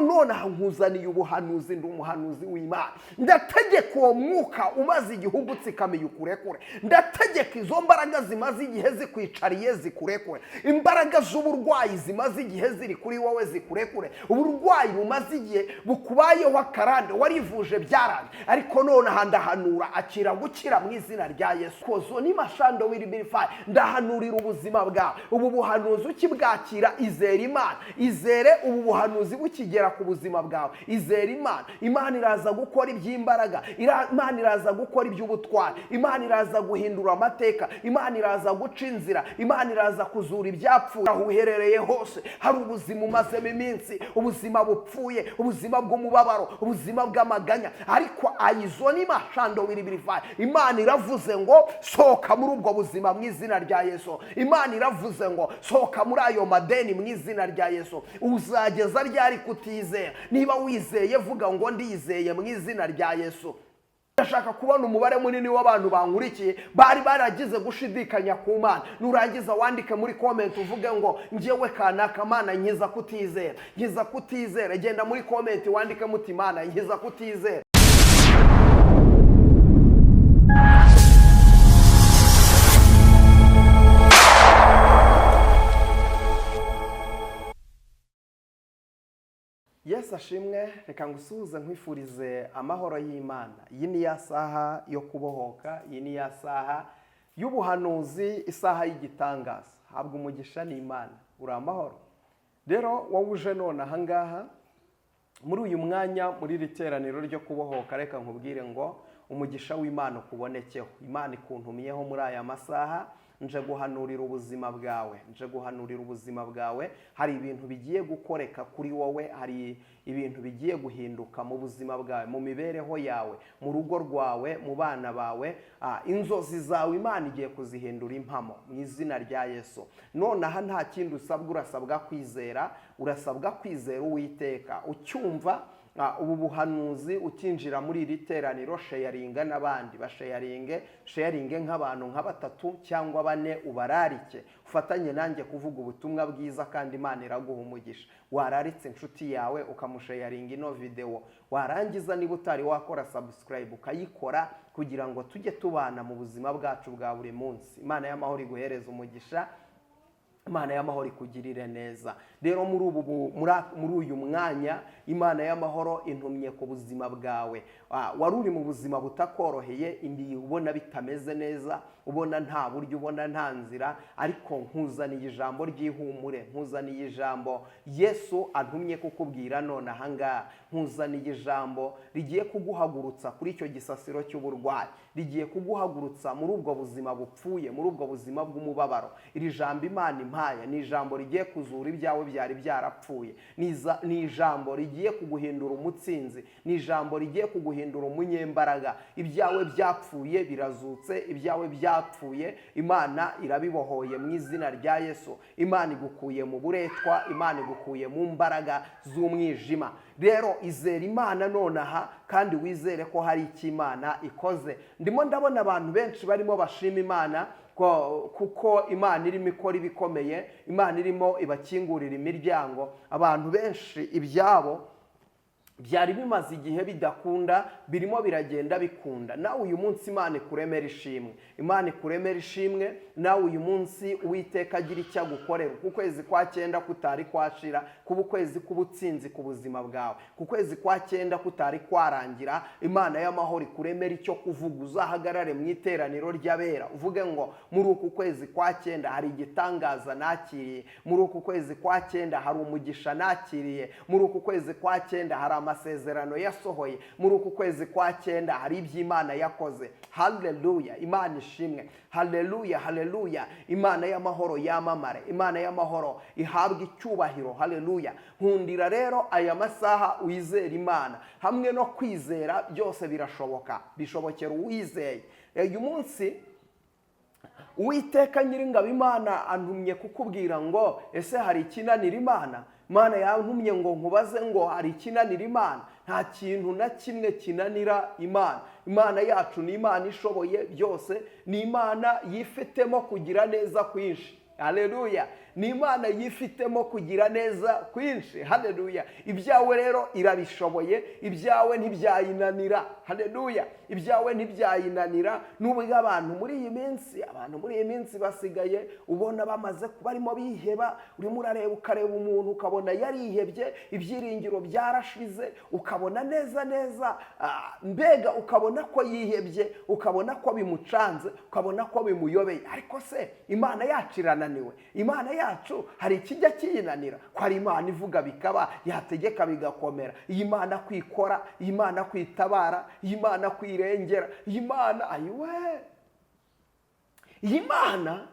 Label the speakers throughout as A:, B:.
A: none nkuzaniye ubuhanuzi ndi umuhanuzi w'Imana. Ndategeka uwo mwuka umaze igihugu tsikamiye ukurekure. Ndategeka izo mbaraga zimaze igihe zikwicariye zikurekure. Imbaraga z'uburwayi zimaze igihe ziri kuri wowe zikurekure. Uburwayi bumaze igihe bukubayeho akarande warivuje byaranje, ariko none ndahanura akira gukira mu izina rya Yesu. Kozo ni mashando wiribirify, ndahanurira ubuzima bwawe. Ubu buhanuzi ukibwakira izera Imana, izere ubu buhanuzi ukigera ku buzima bwawe, izera Imana. Imana iraza gukora iby'imbaraga, Imana iraza gukora iby'ubutwari, Imana iraza guhindura amateka, Imana iraza guca inzira, Imana iraza kuzura ibyapfuye. Aho uherereye hose hari ubuzima umazemo iminsi, ubuzima bupfuye, ubuzima bw'umubabaro, ubuzima bw'amaganya, ariko ayizo ni mashando wiribirify. Imana iravuze ngo sohoka muri ubwo buzima mu izina rya Yesu. Imana iravuze ngo sohoka muri ayo madeni mu izina rya Yesu. Uzageza ryari kutizera? Niba wizeye vuga ngo ndizeye mu izina rya Yesu. Ndashaka kubona umubare munini w'abantu bankurikiye bari baragize gushidikanya ku Mana. Nurangiza wandike muri comment uvuge ngo ngiyewe kanaka Mana nkiza kutizera, nkiza kutizera. Genda muri comment wandike muti Mana nkiza kutizera. Yes ashimwe, reka ngusuhuze nkwifurize amahoro y'Imana. Iyi ni ya saha yo kubohoka, iyi ni ya saha y'ubuhanuzi, isaha y'igitangaza. Habwa umugisha n'Imana, uri amahoro. Rero wowe uje none ahangaha muri uyu mwanya muri iri teraniro ryo kubohoka, reka nkubwire ngo umugisha w'Imana ukubonekeho. Imana ikuntumiyeho muri aya masaha, nje guhanurira ubuzima bwawe, nje guhanurira ubuzima bwawe. Hari ibintu bigiye gukoreka kuri wowe, hari ibintu bigiye guhinduka mu buzima bwawe, mu mibereho yawe, mu rugo rwawe, mu bana bawe. Inzozi zawe Imana igiye kuzihindura impamo mu izina rya Yesu. None aha nta kindi usabwa, urasabwa kwizera, urasabwa kwizera Uwiteka. Ucyumva ubu buhanuzi ukinjira muri iri teraniro, sharinga n'abandi sharinge nk'abantu nka 3 cyangwa 4, ubararike ufatanye nanjye kuvuga ubutumwa bwiza, kandi Imana iraguha umugisha. Wararitse inshuti yawe ukamusharinga ino video, warangiza niba utari wakora subscribe ukayikora, kugira ngo tujye tubana mu buzima bwacu bwa buri munsi. Imana y'amahoro iguhereza umugisha, Imana y'amahoro ikugirire neza. Rero muri uyu mwanya Imana y'amahoro intumye ku buzima bwawe. Wari uri mu buzima butakoroheye, indi ubona bitameze neza, ubona nta buryo, ubona nta nzira, ariko nkuzaniye ijambo ry'ihumure, nkuzaniye ijambo Yesu antumye kukubwira none ahangaha. Nkuzaniye ijambo rigiye kuguhagurutsa kuri icyo gisasiro cy'uburwayi, rigiye kuguhagurutsa muri ubwo buzima bupfuye, muri ubwo buzima bw'umubabaro. Iri jambo Imana impaye ni ijambo rigiye kuzura ibyawe byari byarapfuye, ni ijambo rigiye kuguhindura umutsinzi, ni ijambo rigiye kuguhindura umunyembaraga. Ibyawe byapfuye birazutse, ibyawe byapfuye Imana irabibohoye mu izina rya Yesu. Imana igukuye mu buretwa, Imana igukuye mu mbaraga z'umwijima. Rero izera Imana nonaha, kandi wizere ko hari icyo Imana ikoze. Ndimo ndabona abantu benshi barimo bashima Imana, kuko Imana irimo ikora ibikomeye, Imana irimo ibakingurira imiryango. Abantu benshi ibyabo byari bimaze igihe bidakunda, birimo biragenda bikunda. Nawe uyu munsi Imana ikuremera ishimwe, Imana ikuremera ishimwe. Nawe uyu munsi Uwiteka agira icyo agukorera. Ku kwezi kwa 9 kutari kwashira, kuba ukwezi k'ubutsinzi ku buzima bwawe, ku kwezi kwa 9 kutari kwarangira, Imana y'amahoro ikuremera icyo kuvuga. Uzahagarare mu iteraniro ry'abera uvuge ngo muri uku kwezi kwa 9 hari igitangaza nakiriye, muri uku kwezi kwa 9 hari umugisha nakiriye, muri uku kwezi kwa 9 hari amasezerano yasohoye, muri uku kwezi kwa 9 hari iby'Imana yakoze. Haleluya, Imana ishimwe. Haleluya, haleluya. Imana y'amahoro yamamare, Imana y'amahoro ihabwa icyubahiro. Haleluya. Nkundira rero aya masaha wizera Imana. Hamwe no kwizera byose birashoboka, bishobokera uwizeye. Uyu munsi Uwiteka Nyiringabo Imana antumye kukubwira ngo ese hari ikinanira Imana? Imana yantumye ngo nkubaze ngo hari ikinanira Imana? Nta kintu na kimwe kinanira Imana. Imana yacu ni Imana ishoboye byose, ni Imana yifitemo kugira neza kwinshi. Haleluya. ni Imana yifitemo kugira neza kwinshi. Haleluya. Ibyawe rero irabishoboye, ibyawe ntibyayinanira. Haleluya. Ibyawe ntibyayinanira. Nubwo abantu muri iyi minsi basigaye ubona bamaze kuba barimo biheba, urimo urareba ukareba umuntu ukabona yarihebye, ibyiringiro byarashize, ukabona neza mbega ukabona ko yihebye, ukabona ko bimucanze, ukabona ko bimuyobeye. Ariko se Imana yacu irananiwe? Imana yacu hari ikijya kiyinanira? Ko ari Imana ivuga bikaba, yategeka bigakomera. Iyi Imana kwikora, iyi Imana kwitabara, iyi Imana kwirengera, iyi Imana ayiwe. Iyi Imana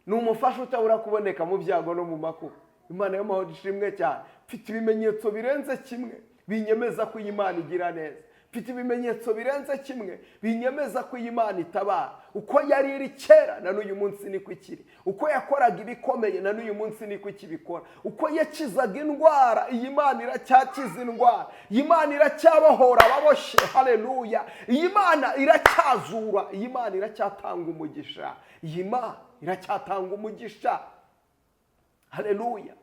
A: ni umufasha utabura kuboneka mu byago no mu makuba. Imana y'amahoro ishimwe cyane. Mfite ibimenyetso birenze kimwe binyemeza ko iyi Imana igira neza. Mfite ibimenyetso birenze kimwe binyemeza ko iyi Imana itabara. Uko yari iri kera na n'uyu munsi niko ikiri. Uko yakoraga ibikomeye na n'uyu munsi niko ikibikora. Uko yakizaga indwara, iyi Imana iracyakiza indwara. Iyi Imana iracyabohora ababoshye. Haleluya. Iyi Imana iracyazura. Iyi Imana iracyatanga umugisha. Iyi Imana iracyatanga umugisha. Haleluya.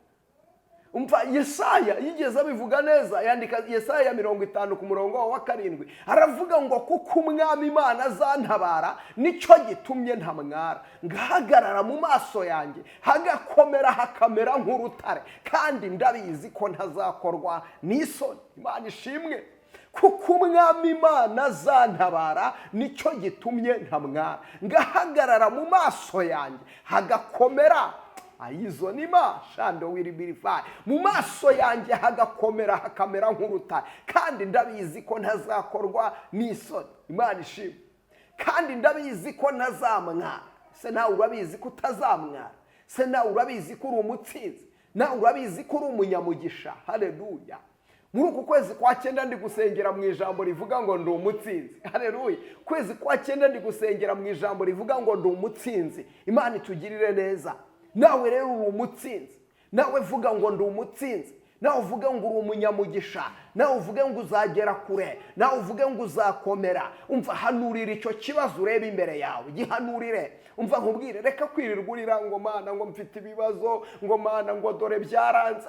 A: Umva Yesaya yigeze abivuga neza, yandika Yesaya 50 ku murongo wa 7. Aravuga ngo kuko umwami Imana azantabara nicyo gitumye ntamwara, ngahagarara mu maso yanjye hagakomera hakamera nk'urutare, kandi ndabizi ko ntazakorwa n'isoni. Imana ishimwe. Kuko umwami Imana azantabara nicyo gitumye ntamwara, ngahagarara mu maso yanjye hagakomera ayizo nima shando wiribirifai mu maso yanjye hagakomera hakamera nk'urutare, kandi ndabizi ko ntazakorwa n'isoni. Imana ishimwe. Kandi ndabizi ko ntazamwara. Se nawe urabizi ko utazamwara? Se nawe urabizi ko uri umutsinzi? Nawe urabizi ko uri umunyamugisha? Haleluya. Muri uku kwezi kwa 9 ndi gusengera mu ijambo rivuga ngo ndi umutsinzi. Haleluya. Kwezi kwa 9 ndi gusengera mu ijambo rivuga ngo ndi umutsinzi. Imana itugirire neza. Nawe rero uri umutsinzi. Nawe vuga ngo ndi umutsinzi. Nawe uvuge ngo uri umunyamugisha. Nawe uvuge ngo uzagera kure. Nawe uvuge ngo uzakomera. Umva hanurira icyo kibazo ureba imbere yawe. Gihanurire. Umva nkubwire, reka kwirirwa urira ngo Mana ngo mfite ibibazo, ngo Mana ngo dore byaranze.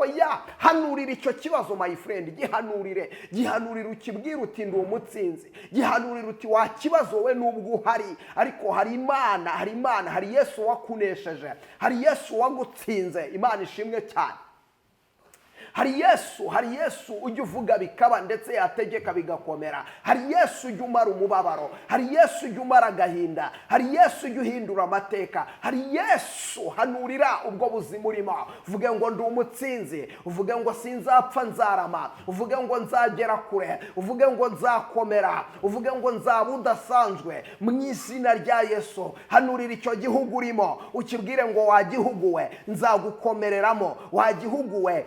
A: Oya, hanurira icyo kibazo my friend. Gihanurire. Gihanurire ukibwira uti ndi umutsinzi. Gihanurire uti wa kibazo we nubwo uhari, ariko hari Imana, hari Yesu wakunesheje. Hari Yesu wagutsinze. Imana ishimwe cyane. Hari Yesu ujya uvuga bikaba ndetse yategeka bigakomera. Hari Yesu ujya umara umubabaro. Hari Yesu ujya umara agahinda. Hari Yesu ujya uhindura amateka. Hari Yesu hanurira ubwo buzima urimo. Uvuge ngo ndi umutsinzi. Uvuge ngo sinzapfa nzarama. Uvuge ngo nzagera kure. Uvuge ngo nzakomera. Uvuge ngo nzaba udasanzwe mu izina rya Yesu. Hanurira icyo gihugu urimo. Ukibwire ngo wa gihugu we nzagukomereramo. Wa gihugu we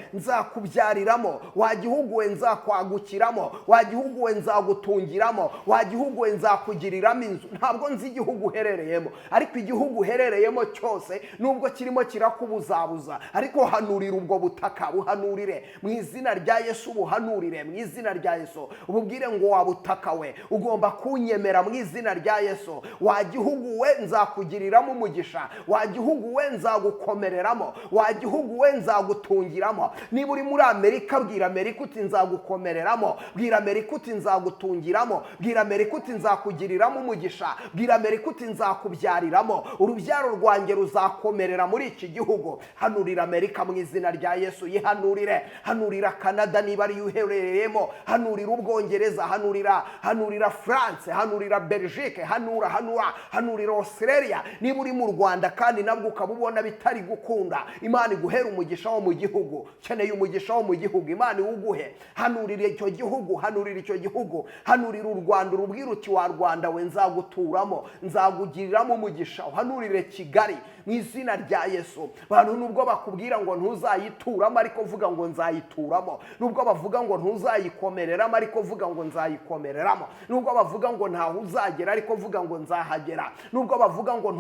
A: kubyariramo, wa gihugu we nzakwagukiramo, wa gihugu we nzagutungiramo, wa gihugu we nzakugiriramo inzu. Ntabwo nzi igihugu uherereyemo, ariko igihugu uherereyemo cyose nubwo kirimo kirakubuzabuza, ariko hanurira ubwo butaka, buhanurire mu izina rya Yesu. Buhanurire mu izina rya Yesu. Ububwire ngo wa butaka we ugomba kunyemera mu izina rya Yesu. Wa gihugu we nzakugiriramo umugisha, wa gihugu we nzagukomereramo, wa gihugu we nzagutungiramo. Niba uri muri Amerika, bwira Amerika uti nzagukomereramo. Bwira Amerika uti nzagutungiramo. Bwira Amerika uti nzakugiriramo umugisha. Bwira Amerika uti nzakubyariramo. Urubyaro rwanjye ruzakomerera muri iki gihugu. Hanurira Amerika mu izina rya Yesu. Yihanurire. Hanurira Canada niba ari uherereyemo. Hanurira Ubwongereza. Hanurira France. Hanurira Belgique. Hanurira Australia. Niba uri mu Rwanda kandi nabwo ukabubona bitari gukunda, Imana iguhera umugisha wo mu gihugu. Cyane umugisha wo mu gihugu. Imana Iguhe. Hanurira icyo gihugu. Hanurira icyo gihugu. Hanurira u Rwanda. Urubwira uti wa Rwanda we nzaguturamo, nzagugiriramo umugisha. Hanurire Kigali mu izina rya Yesu. Abantu nubwo bakubwira ngo ntuzayituramo, ariko vuga ngo nzayituramo. Nubwo bavuga ngo ntuzayikomereramo, ariko vuga ngo nzayikomereramo. Nubwo bavuga ngo ntaho uzagera, ariko vuga ngo nzahagera. Nubwo bavuga ngo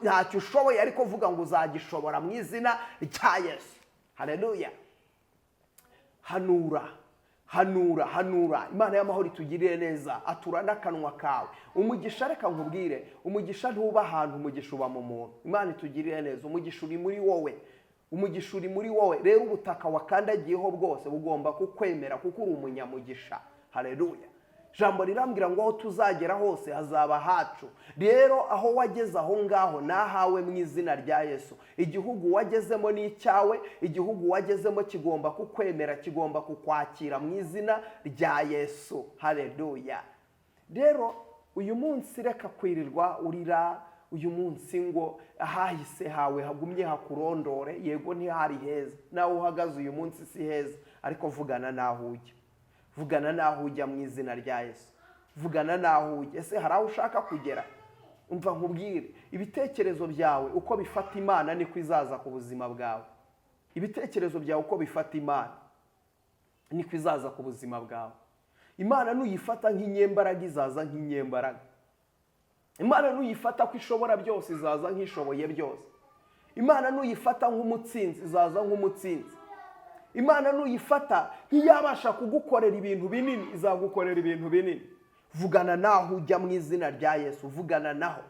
A: ntacyo ushoboye, ariko vuga ngo uzagishobora mu izina rya Yesu. Haleluya. hanura Imana y'amahoro itugirire neza, atura n'akanwa kawe. Umugisha reka nkubwire, umugisha ntuba ahantu, umugisha uba mu muntu. Imana itugirire neza, umugisha uri muri wowe, umugisha uri muri wowe. Rero ubutaka wakandagiyeho bwose bugomba kukwemera kuko uri umunyamugisha. Haleluya. Jambo rirambwira ngo aho tuzagera hose hazaba hacu. Rero aho wageze aho ngaho nahawe mu izina rya Yesu. Igihugu wagezemo ni icyawe, igihugu wagezemo kigomba kukwemera, kigomba kukwakira mu izina rya Yesu. Haleluya. Rero uyu munsi reka kwirirwa urira, uyu munsi ngo ahahise hawe hagumye hakurondore. Yego ntihari heza, nawe uhagaze uyu munsi si heza, ariko vugana naho ujya. Vugana naho ujya mu izina rya Yesu. Vugana naho ujya. Ese hari aho ushaka kugera? Umva nkubwire, ibitekerezo byawe uko bifata Imana niko izaza ku buzima bwawe. Ibitekerezo byawe uko bifata Imana niko izaza ku buzima bwawe. Imana nuyifata nk'inyembaraga izaza nk'inyembaraga. Imana nuyifata ko ishobora byose izaza nk'ishoboye byose. Imana nuyifata nk'umutsinzi izaza nk'umutsinzi. Imana nuyifata ntiyabasha kugukorera ibintu binini izagukorera ibintu binini. Vugana naho ujya mu izina rya Yesu. Vugana naho,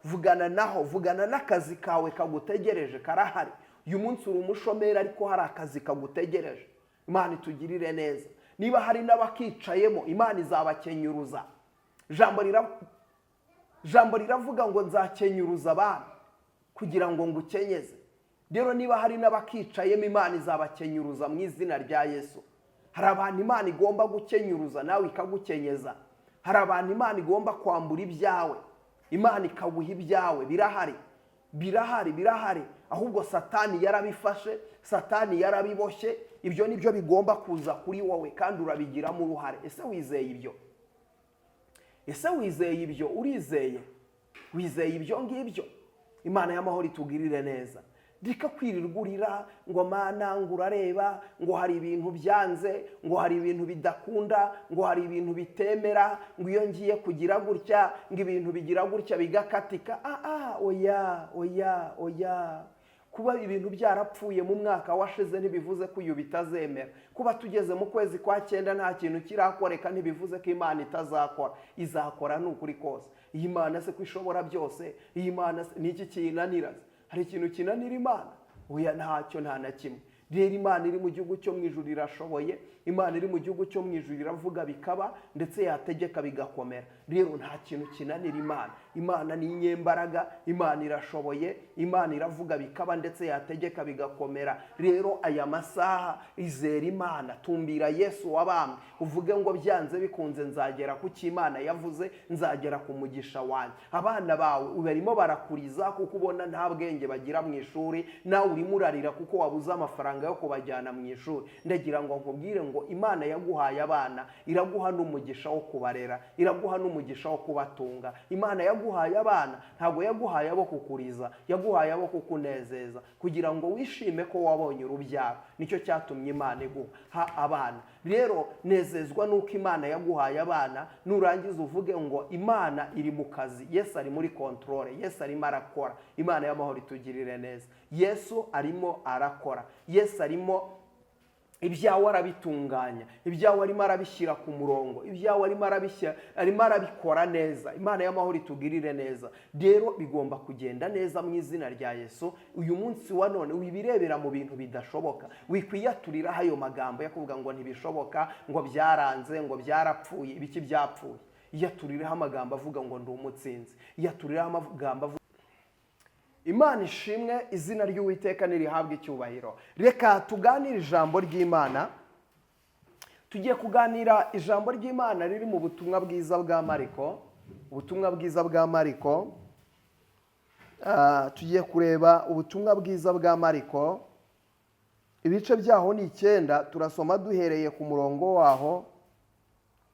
A: vugana naho, vugana n'akazi kawe kagutegereje karahari. Uyu munsi uri umushomeri ariko hari akazi kagutegereje. Imana itugirire neza. Niba hari n'abakicayemo Imana izabakenyuruza. Jambo riravuga ngo nzakenyuruza abana kugira ngo ngukenyeze. Rero niba hari n'abakicayemo Imana izabakenyuruza mu izina rya Yesu. Hari abantu Imana igomba gukenyuruza nawe ikagukenyeza. Hari abantu Imana igomba kwambura ibyawe, Imana ikaguha ibyawe. Birahari. Ahubwo Satani yarabifashe, Satani yarabiboshye. Ibyo nibyo bigomba kuza kuri wowe kandi urabigiramo uruhare. Ese wizeye ibyo? Ese wizeye ibyo? Urizeye? Wizeye ibyo ngibyo? Imana y'amahoro itugirire neza. Reka kwirirwa urira ngo Mana ngo urareba, ngo hari ibintu byanze, ngo hari ibintu bidakunda, ngo hari ibintu bitemera, ngo iyo ngiye kugira gutya, ngo ibintu bigira gutya bigakatika. Oya. Kuba ibintu byarapfuye mu mwaka washize ntibivuze ko uyu bitazemera. Kuba tugeze mu kwezi kwa 9 nta kintu kirakoreka ntibivuze ko Imana itazakora. Izakora n'ukuri kose. Iyi Imana se kwishobora byose, iyi Imana niki kinanira? Hari ikintu kinanira Imana? Oya, ntacyo, nta na kimwe. Rero Imana iri mu gihugu cyo mu ijuru irashoboye. Imana iri mu gihugu cyo mu ijuru iravuga bikaba ndetse yategeka bigakomera. Rero nta kintu kinanira Imana. Imana ni inyembaraga, Imana irashoboye, Imana iravuga bikaba ndetse yategeka bigakomera. Rero aya masaha izera Imana, tumbira Yesu wabambwe, uvuge ngo byanze bikunze nzagera ku cy'Imana yavuze, nzagera ku mugisha wanjye. Abana bawe barimo barakuriza kuko ubona nta bwenge bagira mu ishuri, nawe urimo urarira kuko wabuze amafaranga yo kubajyana mu ishuri. Ndagira ngo nkubwire ngo Imana yaguhaye abana, iraguha n'umugisha wo kubarera, iraguha n'umugisha wo kubatunga. Imana yaguhaye abana, ntabwo yaguhaye abo kukuriza, yaguhaye abo kukunezeza, kugira ngo wishime ko wabonye urubyaro. Nicyo cyatumye Imana iguha abana. Rero nezezwa nuko Imana yaguhaye abana, nurangiza uvuge ngo Imana iri mu kazi, Yesu ari muri controle, Yesu arimo arakora. Imana y'amahoro itugirire neza. Yesu arimo arakora, Yesu arimo ibyawe arabitunganya, ibyawe arimo arabishyira ku murongo, ibyawe arimo arabikora neza. Imana y'amahoro itugirire neza. Rero bigomba kugenda neza mu izina rya Yesu. Uyu munsi wa none wibirebera mu bintu bidashoboka, wikwiyaturira ayo magambo yakuvuga ngo ntibishoboka, ngo byaranze, ngo byarapfuye. Ibiki byapfuye? Iyaturireho amagambo avuga ngo ndi umutsinzi, iyaturireho amagambo avuga Imana ishimwe, izina ry'Uwiteka nirihabwe icyubahiro. Reka tuganire ijambo ry'Imana. Tugiye kuganira ijambo ry'Imana riri mu butumwa bwiza bwa Mariko. Ubutumwa bwiza bwa Mariko. Tugiye kureba ubutumwa bwiza bwa Mariko. Ibice byaho ni 9, turasoma duhereye ku murongo waho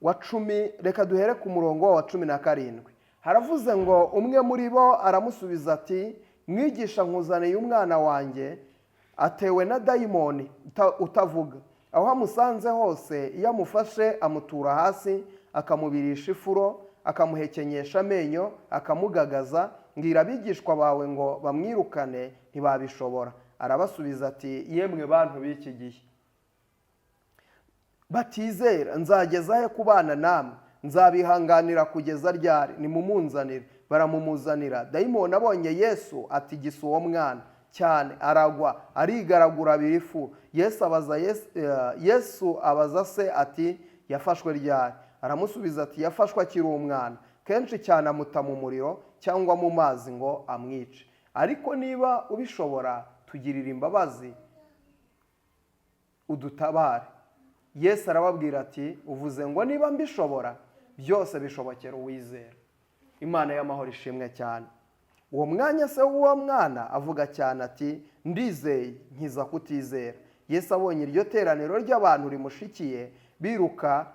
A: wa 10. Reka duhere ku murongo wa 17. Haravuze ngo umwe muri bo aramusubiza ati, mwigisha nkuzaniye umwana wanjye atewe na dayimoni utavuga. Aho amusanze hose iyo amufashe amutura hasi, akamubirisha ifuro, akamuhekenyesha amenyo, akamugagaza. Mbwira abigishwa bawe ngo bamwirukane, ntibabishobora. Arabasubiza ati, yemwe bantu b'iki gihe, batizera nzageza he kubana namwe, nzabihanganira kugeza ryari? Nimumunzanire. Baramumuzanira. Dayimoni abonye Yesu atigisa uwo mwana cyane, aragwa arigaragura abira ifu. Yesu abaza se ati yafashwe ryari? Aramusubiza ati yafashwe akiri umwana, kenshi cyane amuta mu muriro cyangwa mu mazi ngo amwice, ariko niba ubishobora tugirira imbabazi udutabare. Yesu arababwira ati uvuze ngo niba mbishobora, byose bishobokera uwizera. Imana y'amahoro ishimwe cyane. Uwo mwanya se w'uwo mwana avuga cyane ati ndizeye nkiza kutizera. Yesu abonye iryo teraniro ry'abantu rimushikiye biruka,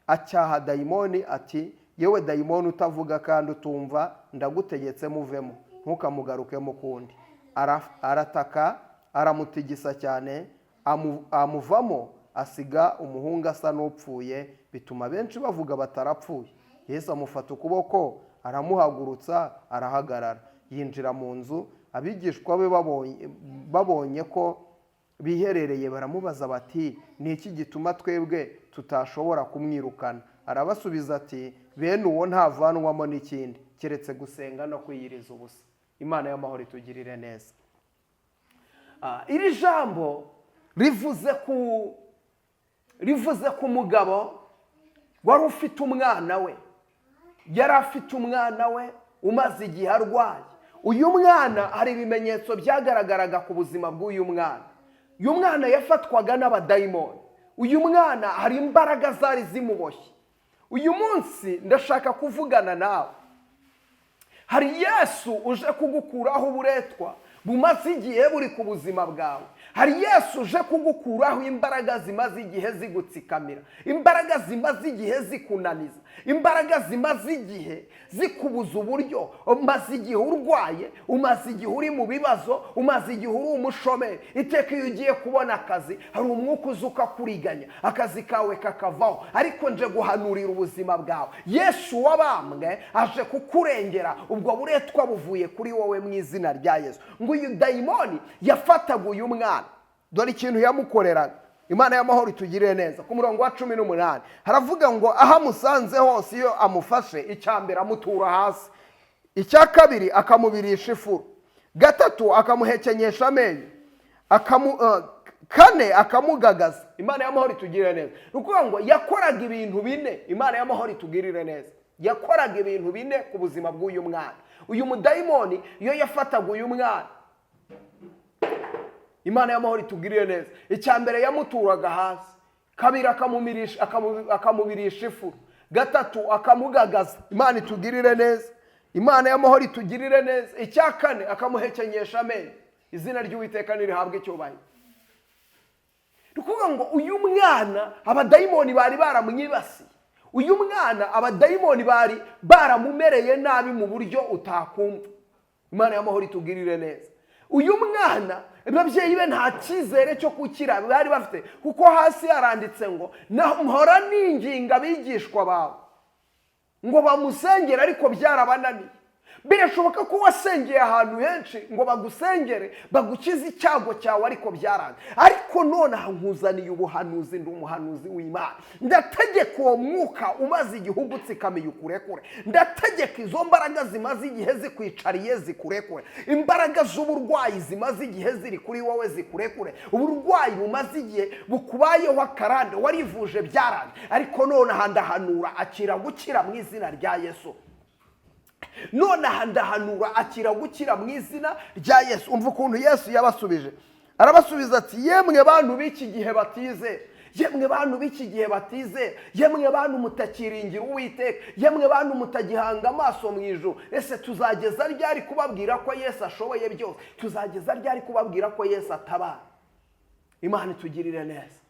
A: acyaha dayimoni ati yewe dayimoni utavuga kandi utumva, ndagutegetse muvemo, ntukamugarukemo kundi. Arataka aramutigisa cyane, amuvamo, asiga umuhungu asa n'upfuye, bituma benshi bavuga batarapfuye. Yesu amufata ukuboko aramuhagurutsa, arahagarara, yinjira mu nzu. Abigishwa be babonye ko biherereye baramubaza bati ni iki gituma twebwe tutashobora kumwirukana? Arabasubiza ati bene uwo ntavanwamo n'ikindi keretse gusenga no kwiyiriza ubusa. Imana y'amahoro itugirire neza. Iri jambo rivuze ku mugabo wari ufite umwana we, yari afite umwana we umaze igihe arwaye. Uyu mwana hari ibimenyetso byagaragaraga ku buzima bw'uyu mwana. Uyu mwana yafatwaga n'abadayimoni. Uyu mwana hari imbaraga zari zimuboshye. Uyu munsi ndashaka kuvugana nawe. Hari Yesu uje kugukuraho uburetwa bumaze igihe buri ku buzima bwawe. Hari Yesu uje kugukuraho imbaraga zimaze igihe zigutsikamira, imbaraga zimaze igihe zikunaniza, imbaraga zimaze igihe zikubuza uburyo. Umaze igihe urwaye, umaze igihe uri mu bibazo, umaze igihe uri umushomeri. Iteka iyo ugiye kubona akazi hari umwuka uza ukakuriganya, akazi kawe kakavaho. Ariko nje guhanurira ubuzima bwawe. Yesu wabambwe aje kukurengera, ubwo buretwa buvuye kuri wowe mu izina rya Yesu. Ngo uyu dayimoni yafataga uyu mwana, dore ikintu yamukoreraga. Imana y'amahoro itugirire neza. Ku murongo wa 18 haravuga ngo aho amusanze hose iyo amufashe, icyambere amutura hasi, icya kabiri akamubirisha ifuru, gatatu akamuhekenyesha amenyo, kane akamugagaza. Imana y'amahoro itugirire neza. Nukuvuga ngo yakoraga ibintu bine. Imana y'amahoro itugirire neza. Yakoraga ibintu bine ku buzima bw'uyu mwana. Uyu mudayimoni iyo yafataga uyu mwana, Imana y'amahoro itugirire neza, icyambere yamuturaga hasi, kabiri akamubirisha ifu, gatatu akamugagaza. Imana itugirire neza. Imana y'amahoro itugirire neza. Icya kane akamuhekenyesha amenyo. Izina ry'Uwiteka nirihabwe icyubahiro. Nukuvuga ngo uyu mwana abadayimoni bari baramwibasiye. Uyu mwana abadayimoni bari baramumereye nabi mu buryo utakumva. Imana y'amahoro itugirire neza. Uyu mwana ababyeyi be nta cyizere cyo gukira bari bafite, kuko hasi yaranditse ngo mpora ninginga abigishwa bawe ngo bamusengere, ariko byarabananiye. Birashoboka ko wasengeye ahantu henshi ngo bagusengere bagukize icyago cyawe, ariko byaranga. Ariko none nkuzaniye ubuhanuzi, ndi umuhanuzi w'Imana. Ndategeka uwo mwuka umaze igihugu utsikamiye ukurekure. Ndategeka izo mbaraga zimaze igihe zikwicariye zikurekure. Imbaraga z'uburwayi zimaze igihe ziri kuri wowe zikurekure. Uburwayi bumaze igihe bukubayeho akarande, warivuje byaranga, ariko none ndahanura akira gukira mu izina rya Yesu. None ndahanura akira gukira mu izina rya Yesu. Umva ukuntu Yesu yabasubije. Arabasubiza ati yemwe bantu b'iki gihe batize, yemwe bantu b'iki gihe batize, yemwe bantu mutakiringira Uwiteka, yemwe bantu mutagihanga amaso mu ijuru. Ese tuzageza ryari kubabwira ko Yesu ashoboye byose? Tuzageza ryari kubabwira ko Yesu atabara? Imana itugirire neza.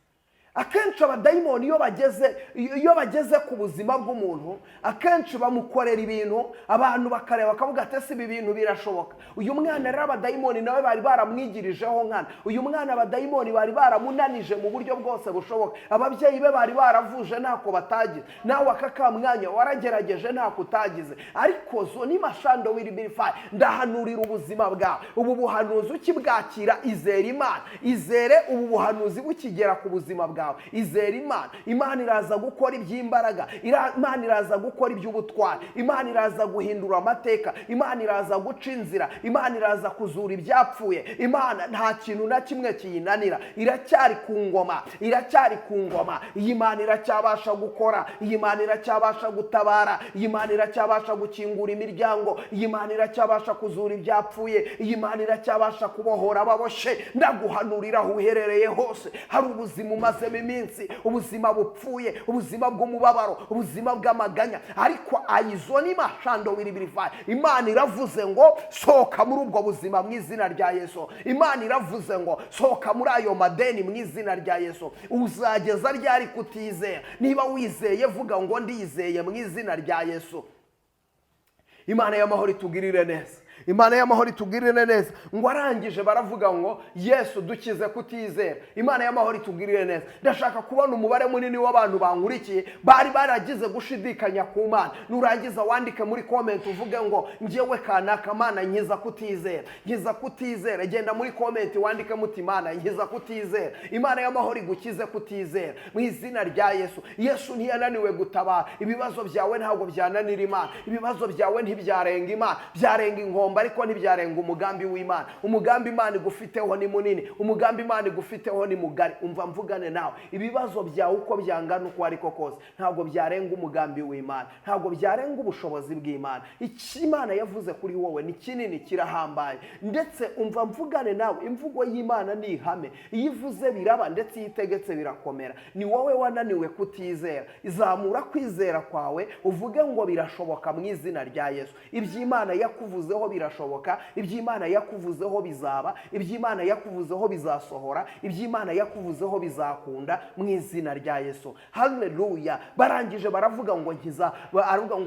A: Akenshi abadayimoni iyo bageze ku buzima bw'umuntu, akenshi bamukorera ibintu abantu bakareba bakavuga ati ese ibi bintu birashoboka. Uyu mwana rero abadayimoni nawe bari baramwigirijeho nkana. Uyu mwana abadayimoni bari baramunanije mu buryo bwose bushoboka. Ababyeyi be bari baravuje ntako batagize, nawe aka mwanya waragerageje ntako utagize. Ariko zo ni mashando wiribirifai, ndahanurira ubuzima bwawe. Ubu buhanuzi ukibwakira izere Imana, izere ubu buhanuzi bukigera ku buzima bwawe. bwawe. Izera Imana. Imana iraza gukora iby'imbaraga, Imana iraza gukora iby'ubutwari, Imana iraza guhindura amateka, Imana iraza guca inzira, Imana iraza kuzura ibyapfuye. Imana nta kintu na kimwe kiyinanira, iracyari ku ngoma, iracyari ku ngoma. Iyi Mana iracyabasha gukora, iyi Mana iracyabasha gutabara, iyi Mana iracyabasha gukingura imiryango, iyi Mana iracyabasha kuzura ibyapfuye, iyi Mana iracyabasha kubohora ababoshe. Ndaguhanurira aho uherereye hose, hari ubuzima umazemo iminsi, ubuzima bupfuye, ubuzima bw'umubabaro, ubuzima bw'amaganya, ariko ayizo ni mashando wiribirivaye. Imana iravuze ngo sohoka muri ubwo buzima mu izina rya Yesu. Imana iravuze ngo sohoka muri ayo madeni mu izina rya Yesu. Uzageza ryari kutizera? Niba wizeye vuga ngo ndizeye mu izina rya Yesu. Imana y'amahoro itugirire neza, Imana y'amahoro itugirire neza. Ngo arangije baravuga ngo Yesu dukize kutizera. Imana y'amahoro itugirire neza. Ndashaka kubona umubare munini w'abantu bankurikiye bari baragize gushidikanya ku Mana. Nurangiza wandike muri comment uvuge ngo njyewe kanaka Mana nkiza kutizera, nkiza kutizera. Genda muri comment wandike muti Mana nkiza kutizera. Imana y'amahoro igukize kutizera mu izina rya Yesu. Yesu ntiyananiwe gutabara. Ibibazo byawe ntabwo byananira Imana, ibibazo byawe ntibyarenga Imana, byarenga ingomba ariko ntibyarenga umugambi w'Imana. Umugambi Imana igufiteho ni munini, umugambi Imana igufiteho ni mugari. Umva mvugane nawe, ibibazo byawe uko byangana uko ariko kose ntabwo byarenga umugambi w'Imana, ntabwo byarenga ubushobozi bw'Imana. Iki Imana yavuze kuri wowe ni kinini, kirahambaye. Ndetse umva mvugane nawe, imvugo y'Imana ni ihame. Iyo ivuze biraba, ndetse iyo itegetse birakomera. Ni wowe wananiwe kutizera. Izamura kwizera kwawe uvuge ngo birashoboka mu izina rya Yesu. Iby'Imana yakuvuzeho birashoboka, iby'Imana yakuvuzeho bizaba, iby'Imana yakuvuzeho bizasohora, iby'Imana yakuvuzeho bizakunda mu izina rya Yesu. Haleluya. Barangije baravuga ngo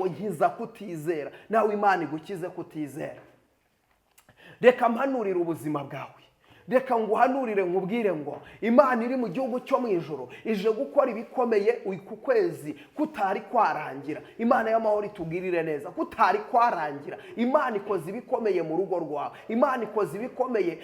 A: nkiza kutizera. Nawe Imana igukize kutizera. Reka mpanurire ubuzima bwawe, reka nguhanurire nkubwire ngo Imana iri mu gihugu cyo mu ijuru ije gukora ibikomeye ku kwezi kutari kwarangira. Imana y'amahoro itugirire neza, kutari kwarangira. Imana ikoze ibikomeye mu rugo rwawe, Imana ikoze ibikomeye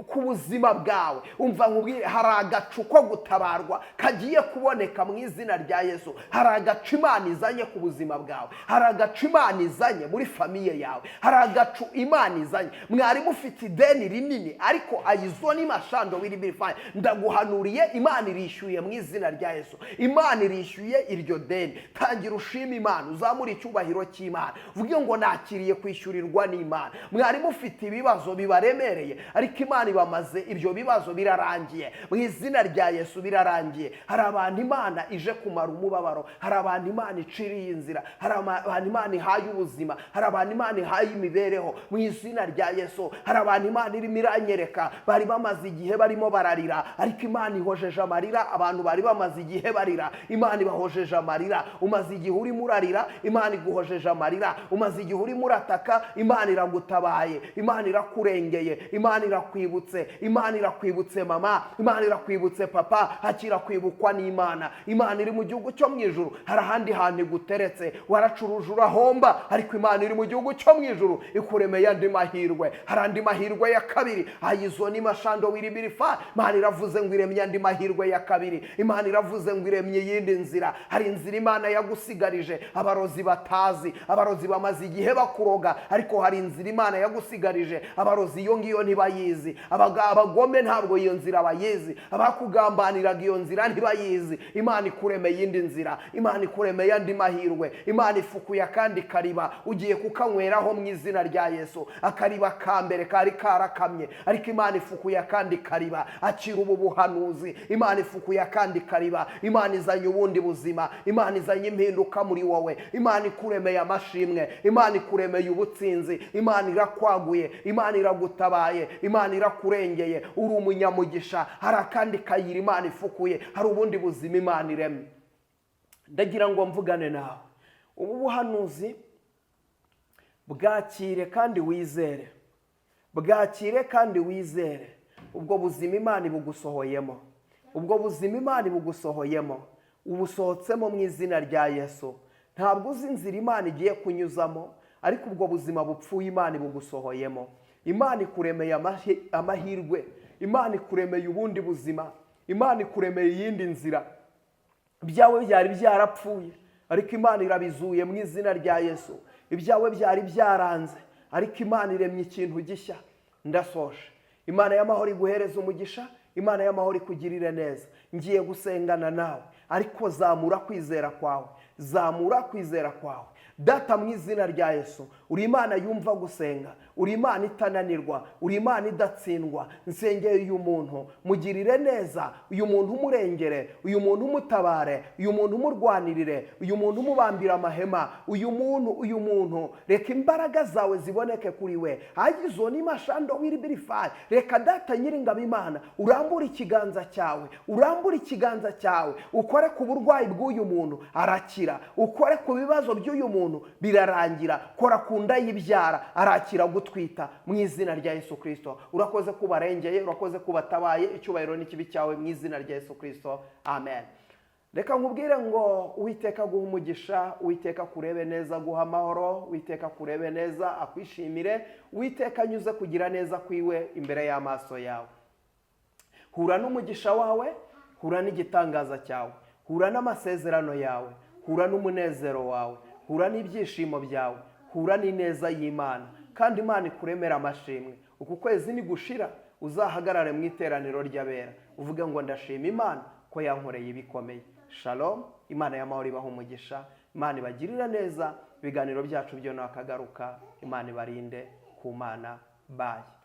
A: ku buzima bwawe. Umva nkubwire, hari agacu ko gutabarwa kagiye kuboneka mu izina rya Yesu. Hari agacu Imana izanye ku buzima bwawe, hari agacu Imana izanye muri famiye yawe, hari agacu Imana izanye. Mwari mufite ideni rinini ariko ayizo ni mashando wiribirifaye. Ndaguhanuriye Imana irishyuye mu izina rya Yesu. Imana irishyuye iryo deni. Tangira ushima Imana, uzamura icyubahiro cy'Imana, uvuge ngo nakiriye kwishyurirwa n'Imana. Mwari mufite ibibazo bibaremereye ariko Imana ibamaze ibyo bibazo, birarangiye mu izina rya Yesu, birarangiye. Hari abantu Imana ije kumara umubabaro, hari abantu Imana iciriye inzira, hari abantu Imana ihaye ubuzima, hari abantu Imana ihaye imibereho mu izina rya Yesu. Hari abantu Imana irimo iranyereka bari bamaze igihe barimo bararira ariko Imana ihojeje amarira. Abantu bari bamaze igihe barira, Imana ibahojeje amarira. Umaze igihe urimo urarira, Imana iguhojeje amarira. Umaze igihe urimo urataka, Imana iragutabaye, Imana irakurengeye, Imana irakwibutse, Imana irakwibutse mama, Imana irakwibutse papa. Hakira kwibukwa n'Imana. Imana iri mu gihugu cyo mu ijuru, hari ahandi hantu iguteretse, waracuruje urahomba ariko Imana iri mu gihugu cyo mu ijuru ikuremeye andi mahirwe. Hari andi mahirwe ya kabiri, ayizo ni mashando wiribirifa. Imana iravuze ngo iremye andi mahirwe ya kabiri. Imana iravuze ngo iremye yindi nzira. Hari inzira Imana yagusigarije abarozi batazi, abarozi bamaze igihe bakuroga ariko hari inzira Imana yagusigarije abarozi iyo ngiyo ntibayizi. Abagome ntabwo iyo nzira bayizi, abakugambaniraga iyo nzira ntibayizi. Imana ikuremeye yindi nzira, Imana ikuremeye andi mahirwe. Imana ifukuye akandi kariba ugiye kukanyweraho mu izina rya Yesu. Akariba ka mbere kari karakamye ariko Imana ifukuye akandi kariba. Akira ubu buhanuzi, Imana ifukuye akandi kariba. Imana izanye ubundi buzima, Imana izanye impinduka muri wowe. Imana ikuremeye amashimwe, Imana ikuremeye ubutsinzi. Imana irakwaguye, Imana iragutabaye, Imana irakurengeye. Uri umunyamugisha. Hari akandi kayira Imana ifukuye, hari ubundi buzima Imana iremye. Ndagira ngo mvugane nawe, ubu buhanuzi bwakire kandi wizere, bwakire kandi wizere. Ubwo buzima Imana ibugusohoyemo, ubwo buzima Imana ibugusohoyemo, ubusohotsemo mu izina rya Yesu. Ntabwo uzi inzira Imana igiye kunyuzamo ariko ubwo buzima bupfuye Imana ibugusohoyemo. Imana ikuremeye amahirwe, Imana ikuremeye ubundi buzima, Imana ikuremeye iyindi nzira. Ibyawe byari byarapfuye ariko Imana irabizuye mu izina rya Yesu. Ibyawe byari byaranze ariko Imana iremye ikintu gishya. Ndasoje. Imana y'amahoro iguhereza umugisha, Imana y'amahoro ikugirire neza. Ngiye gusengana nawe ariko zamura kwizera kwawe, zamura kwizera kwawe. Data mu izina rya Yesu, uri Imana yumva gusenga, uri Imana itananirwa, uri Imana idatsindwa. Nsengeye uyu muntu, mugirire neza, uyu muntu umurengere, uyu muntu umutabare, uyu muntu umurwanirire, uyu muntu umubambira amahema, uyu muntu reka imbaraga zawe ziboneke kuri we. Agizo ni mashando wiribirifai. Reka Data nyiringabo Imana urambura ikiganza cyawe, urambura ikiganza cyawe, ukore ku burwayi bw'uyu muntu arakira, ukore ku bibazo by'uyu muntu birarangira, kora ku nda y'ibyara arakira gutwita mu izina rya Yesu Kristo. Urakoze kubarengeye, urakoze kubatabaye, icyubahiro n'ikibi cyawe mu izina rya Yesu Kristo. Amen. Reka nkubwire ngo Uwiteka guha umugisha, Uwiteka kurebe neza, guha amahoro, Uwiteka kurebe neza, akwishimire, Uwiteka anyuze kugira neza kwiwe imbere y'amaso yawe. Hura n'umugisha wawe, hura n'igitangaza cyawe, hura n'amasezerano yawe, hura n'umunezero wawe, hura n'ibyishimo byawe, hura n'ineza y'Imana, kandi Imana ikuremera amashimwe. Uku kwezi nigushira uzahagarare mu iteraniro ry'abera uvuge ngo ndashima Imana ko yankoreye ibikomeye. Shalom. Imana y'amahoro ibaha umugisha, Imana ibagirira neza. Ibiganiro byacu byo nakagaruka. Imana ibarinde ku Mana. Bye.